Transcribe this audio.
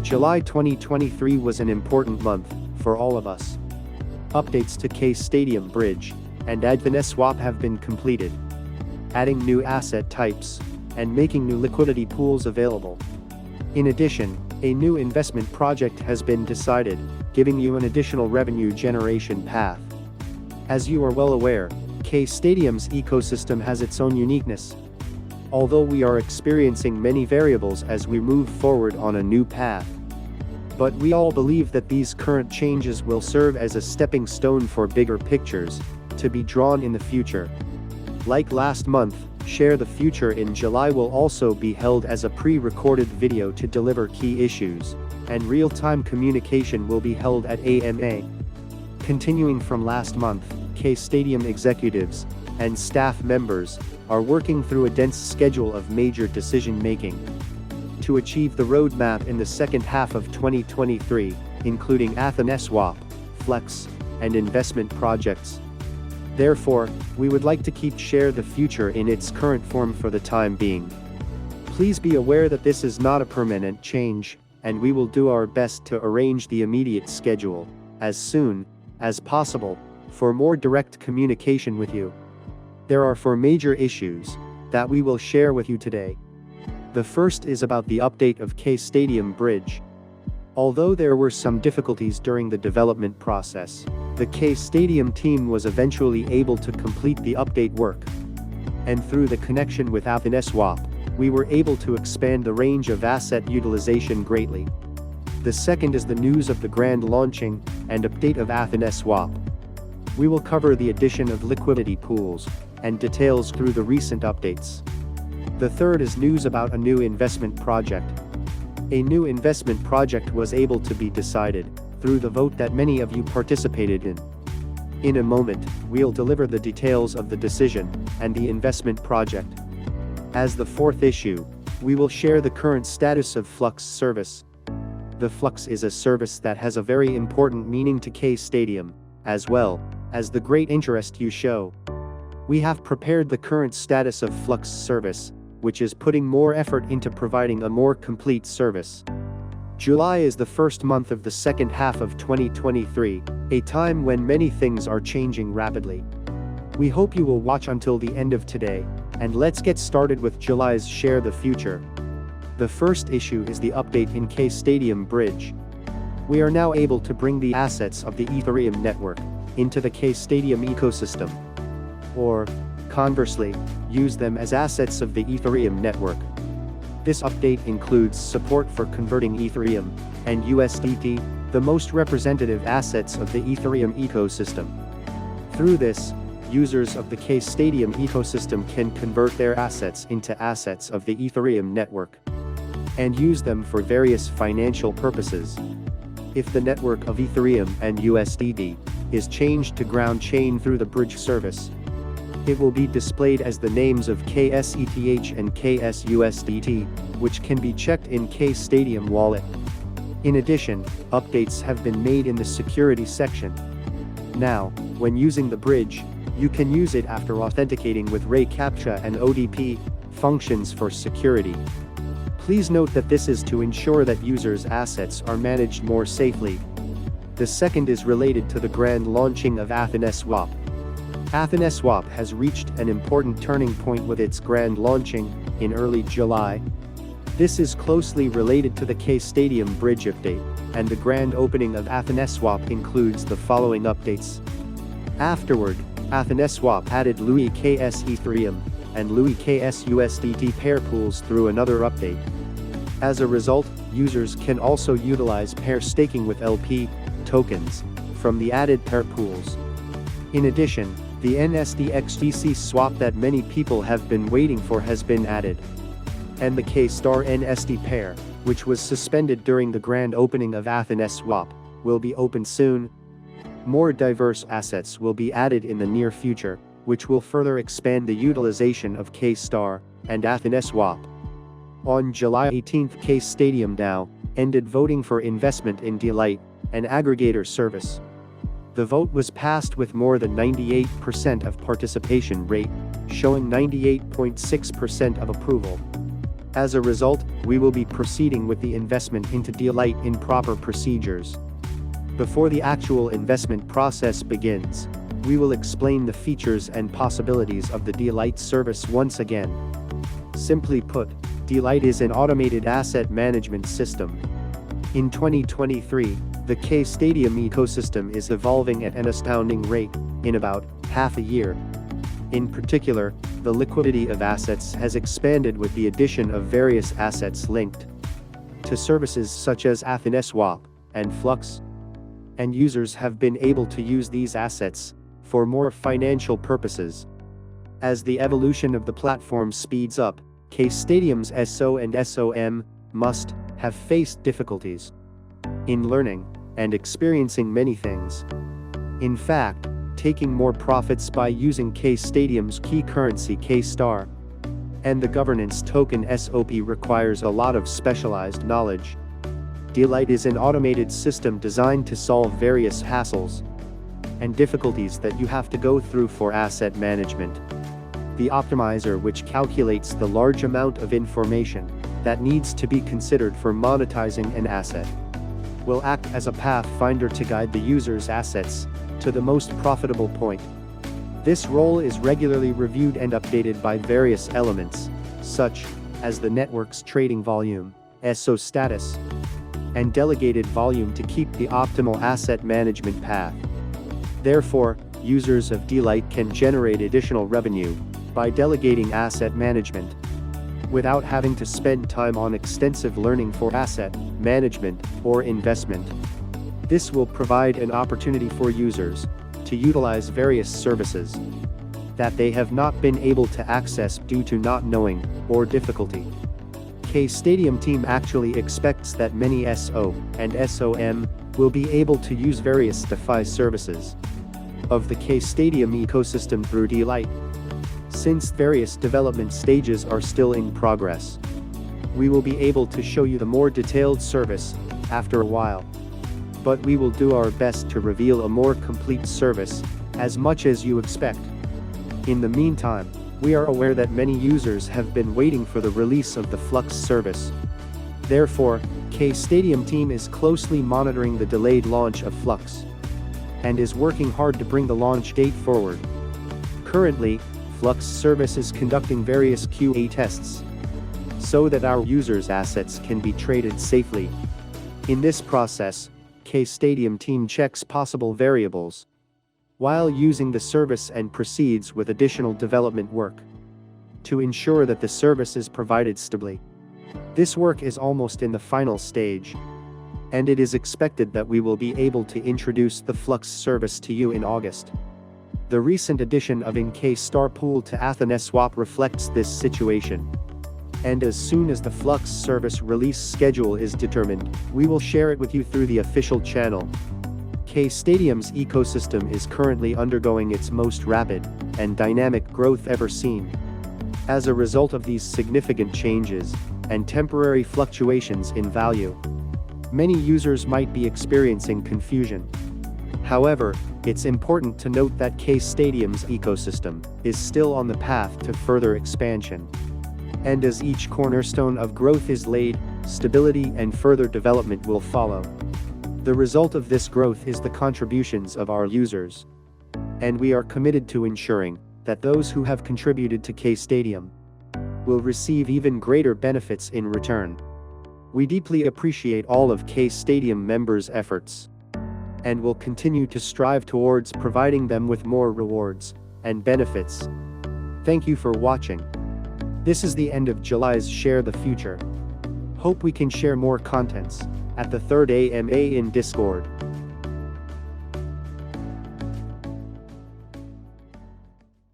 July 2023 was an important month for all of us. Updates to K Stadium Bridge and AthenSwap have been completed, adding new asset types and making new liquidity pools available. In addition, a new investment project has been decided, giving you an additional revenue generation path. As you are well aware, K Stadium's ecosystem has its own uniqueness. Although we are experiencing many variables as we move forward on a new path. But we all believe that these current changes will serve as a stepping stone for bigger pictures to be drawn in the future. Like last month, Share the Future in July will also be held as a pre-recorded video to deliver key issues, and real-time communication will be held at AMA. Continuing from last month, K Stadium executives and staff members are working through a dense schedule of major decision-making to achieve the roadmap in the second half of 2023, including AthenSwap, Flex, and investment projects. Therefore, we would like to keep Share the Future in its current form for the time being. Please be aware that this is not a permanent change, and we will do our best to arrange the immediate schedule, as soon as possible, for more direct communication with you. There are 4 major issues that we will share with you today. The first is about the update of K Stadium Bridge. Although there were some difficulties during the development process, the K Stadium team was eventually able to complete the update work. And through the connection with AthenSwap, we were able to expand the range of asset utilization greatly. The second is the news of the grand launching and update of AthenSwap. We will cover the addition of liquidity pools and details through the recent updates. The third is news about a new investment project. A new investment project was able to be decided through the vote that many of you participated in. In a moment, we'll deliver the details of the decision and the investment project. As the fourth issue, we will share the current status of Flux service. The Flux is a service that has a very important meaning to K Stadium, as well as the great interest you show. We have prepared the current status of Flux service, which is putting more effort into providing a more complete service. July is the first month of the second half of 2023, a time when many things are changing rapidly. We hope you will watch until the end of today, and let's get started with July's Share the Future. The first issue is the update in K Stadium Bridge. We are now able to bring the assets of the Ethereum network into the K Stadium ecosystem. Or, conversely, use them as assets of the Ethereum network. This update includes support for converting Ethereum and USDT, the most representative assets of the Ethereum ecosystem. Through this, users of the K Stadium ecosystem can convert their assets into assets of the Ethereum network and use them for various financial purposes. If the network of Ethereum and USDT is changed to ground chain through the bridge service, it will be displayed as the names of KSETH and KSUSDT, which can be checked in K Stadium wallet. In addition, updates have been made in the security section. Now, when using the bridge, you can use it after authenticating with Ray CAPTCHA and ODP functions for security. Please note that this is to ensure that users' assets are managed more safely. The second is related to the grand launching of AthenSwap. AthenSwap has reached an important turning point with its grand launching in early July. This is closely related to the K Stadium Bridge update, and the grand opening of AthenSwap includes the following updates. Afterward, AthenSwap added Louis KS Ethereum and Louis KS USDT pair pools through another update. As a result, users can also utilize pair staking with LP tokens from the added pair pools. In addition, the NSDXGC swap that many people have been waiting for has been added. And the K-Star NSD pair, which was suspended during the grand opening of AthenSwap, will be opened soon. More diverse assets will be added in the near future, which will further expand the utilization of K-Star and AthenSwap. On July 18th, K Stadium DAO ended voting for investment in Delight, an aggregator service. The vote was passed with more than 98% of participation rate, showing 98.6% of approval. As a result, we will be proceeding with the investment into D-Lite in proper procedures. Before the actual investment process begins, we will explain the features and possibilities of the D-Lite service once again. Simply put, D-Lite is an automated asset management system. In 2023, the K-Stadium ecosystem is evolving at an astounding rate, in about half a year. In particular, the liquidity of assets has expanded with the addition of various assets linked to services such as AthenaSwap and Flux. And users have been able to use these assets for more financial purposes. As the evolution of the platform speeds up, K-Stadium's SO and SOM must have faced difficulties in learning and experiencing many things. In fact, taking more profits by using K-Stadium's key currency K-Star and the governance token SOP requires a lot of specialized knowledge. D-Lite is an automated system designed to solve various hassles and difficulties that you have to go through for asset management. The optimizer, which calculates the large amount of information that needs to be considered for monetizing an asset, will act as a pathfinder to guide the user's assets to the most profitable point. This role is regularly reviewed and updated by various elements, such as the network's trading volume, SO status, and delegated volume to keep the optimal asset management path. Therefore, users of D-Lite can generate additional revenue by delegating asset management without having to spend time on extensive learning for asset management or investment. This will provide an opportunity for users to utilize various services that they have not been able to access due to not knowing or difficulty. K-Stadium team actually expects that many SO and SOM will be able to use various DeFi services of the K-Stadium ecosystem through D-Lite. Since various development stages are still in progress, we will be able to show you the more detailed service after a while. But we will do our best to reveal a more complete service, as much as you expect. In the meantime, we are aware that many users have been waiting for the release of the Flux service. Therefore, K-Stadium team is closely monitoring the delayed launch of Flux and is working hard to bring the launch date forward. Currently, Flux service is conducting various QA tests so that our users' assets can be traded safely. In this process, K-Stadium team checks possible variables while using the service and proceeds with additional development work to ensure that the service is provided stably. This work is almost in the final stage, and it is expected that we will be able to introduce the Flux service to you in August. The recent addition of K-Star Pool to AthenaSwap reflects this situation. And as soon as the Flux service release schedule is determined, we will share it with you through the official channel. K-Stadium's ecosystem is currently undergoing its most rapid and dynamic growth ever seen. As a result of these significant changes and temporary fluctuations in value, many users might be experiencing confusion. However, it's important to note that K-Stadium's ecosystem is still on the path to further expansion. And as each cornerstone of growth is laid, stability and further development will follow. The result of this growth is the contributions of our users. And we are committed to ensuring that those who have contributed to K-Stadium will receive even greater benefits in return. We deeply appreciate all of K-Stadium members' efforts and will continue to strive towards providing them with more rewards and benefits. Thank you for watching. This is the end of July's Share the Future. Hope we can share more contents at the 3rd AMA in Discord.